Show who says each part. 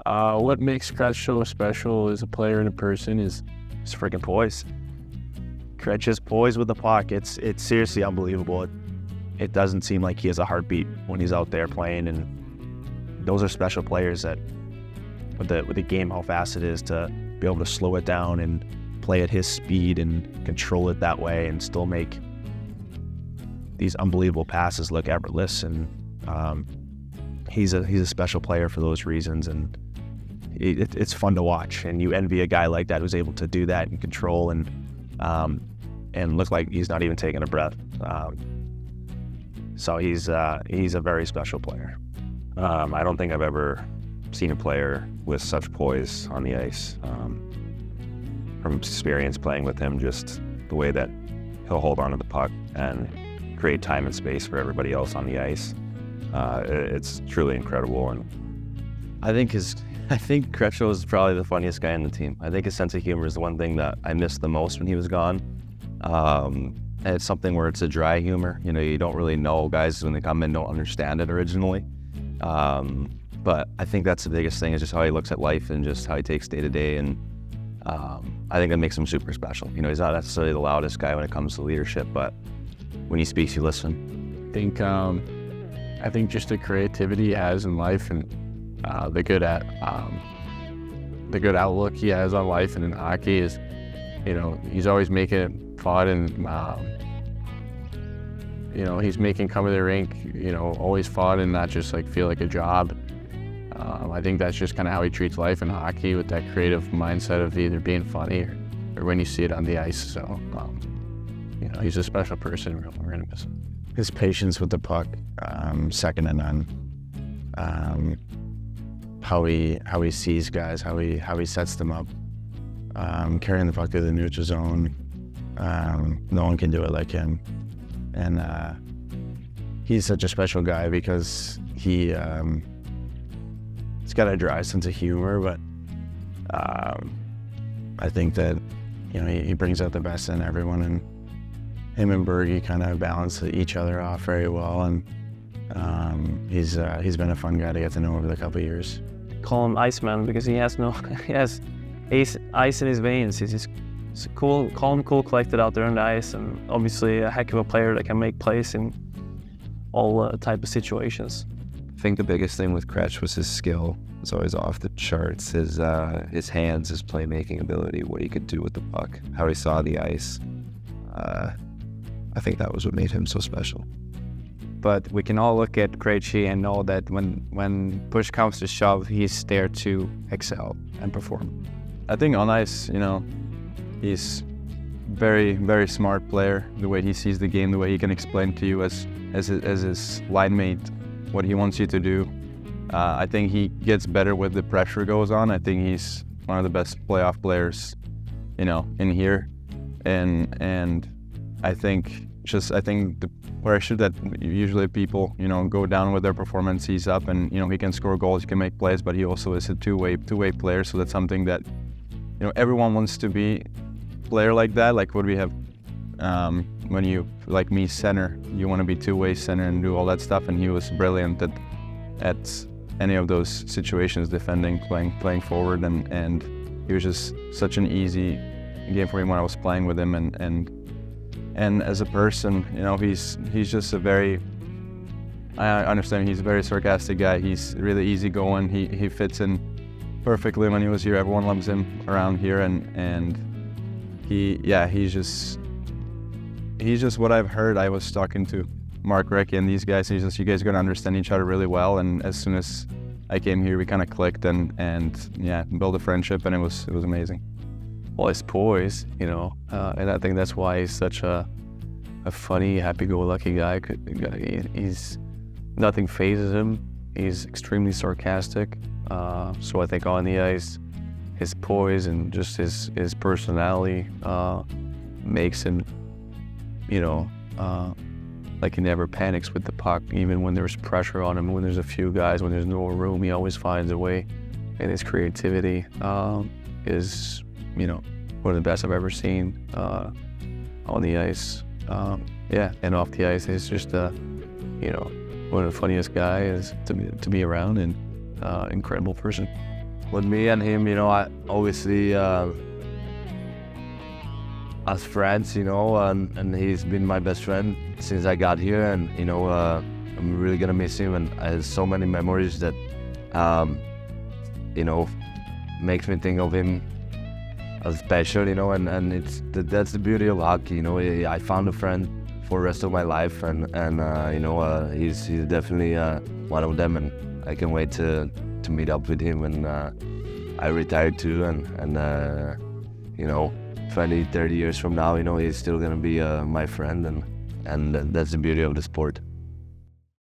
Speaker 1: What makes Krejci so special as a player and a person is
Speaker 2: It's freaking poise. Krejci's poise with the puck. It's seriously unbelievable. It doesn't seem like he has a heartbeat when he's out there playing, and those are special players that with the game, how fast it is to be able to slow it down and play at his speed and control it that way and still make these unbelievable passes look effortless. And he's a special player for those reasons, and it's fun to watch. And you envy a guy like that who's able to do that and control and look like he's not even taking a breath. So he's a very special player.
Speaker 3: I don't think I've ever seen a player with such poise on the ice. From experience playing with him, just the way that he'll hold on to the puck and create time and space for everybody else on the ice. It's truly incredible. And
Speaker 4: I think Krejci is probably the funniest guy on the team. I think his sense of humor is the one thing that I missed the most when he was gone. And it's something where it's a dry humor. You know, you don't really know guys when they come in don't understand it originally. But I think that's the biggest thing is just how he looks at life and just how he takes day to day. And I think that makes him super special. You know, he's not necessarily the loudest guy when it comes to leadership, but when he speaks, you listen.
Speaker 1: I think just the creativity he has in life and the good outlook he has on life and in hockey is, you know, he's always making it fun and you know, he's making coming to the rink, you know, always fun and not just like feel like a job. I think that's just kind of how he treats life in hockey with that creative mindset of either being funny or when you see it on the ice. So, you know, he's a special person. We're going to miss him.
Speaker 5: His patience with the puck, second to none. How he sees guys, how he sets them up, carrying the puck to the neutral zone. No one can do it like him. And he's such a special guy because he's got a dry sense of humor, but I think that, you know, he brings out the best in everyone, and him and Bergie kind of balance each other off very well, and he's been a fun guy to get to know over the couple of years.
Speaker 6: Call him Iceman because he has ice in his veins. He's cool, calm, cool, collected out there on the ice, and obviously a heck of a player that can make plays in all type of situations.
Speaker 7: I think the biggest thing with Krejci was his skill. It's always off the charts. His hands, his playmaking ability, what he could do with the puck, how he saw the ice. I think that was what made him so special.
Speaker 8: But we can all look at Krejci and know that when push comes to shove, he's there to excel and perform.
Speaker 9: I think on ice, you know, he's very, very smart player. The way he sees the game, the way he can explain to you as his line mate what he wants you to do. I think he gets better with the pressure goes on. I think he's one of the best playoff players, you know, in here. And I think the pressure that usually people, you know, go down with their performance, he's up and, you know, he can score goals, he can make plays, but he also is a two-way player. So that's something that, you know, everyone wants to be a player like that. Like what we have when you, like me, center, you want to be two-way center and do all that stuff. And he was brilliant at any of those situations, defending, playing forward, and he was just such an easy game for me when I was playing with him. And as a person, you know, he's just I understand he's a very sarcastic guy. He's really easygoing. He fits in perfectly when he was here. Everyone loves him around here, and he's just what I've heard. I was talking to Mark Recchi and these guys. He's just, you guys are gonna understand each other really well. And as soon as I came here, we kind of clicked and built a friendship, and it was amazing.
Speaker 1: Well, his poise, you know, and I think that's why he's such a funny, happy-go-lucky guy. He's nothing phases him. He's extremely sarcastic. So I think on the ice, his poise and just his personality makes him, you know, like he never panics with the puck, even when there's pressure on him. When there's a few guys, when there's no room, he always finds a way. And his creativity is, you know, one of the best I've ever seen on the ice. And off the ice, he's just, you know, one of the funniest guys to be around, and incredible person.
Speaker 4: With me and him, I obviously as friends, and he's been my best friend since I got here, and I'm really gonna miss him, and I have so many memories that makes me think of him as special, and that's the beauty of hockey. I found a friend for the rest of my life, and he's definitely one of them, and I can't wait to meet up with him when I retire too, and 20, 30 years from now, he's still gonna be my friend, and that's the beauty of the sport.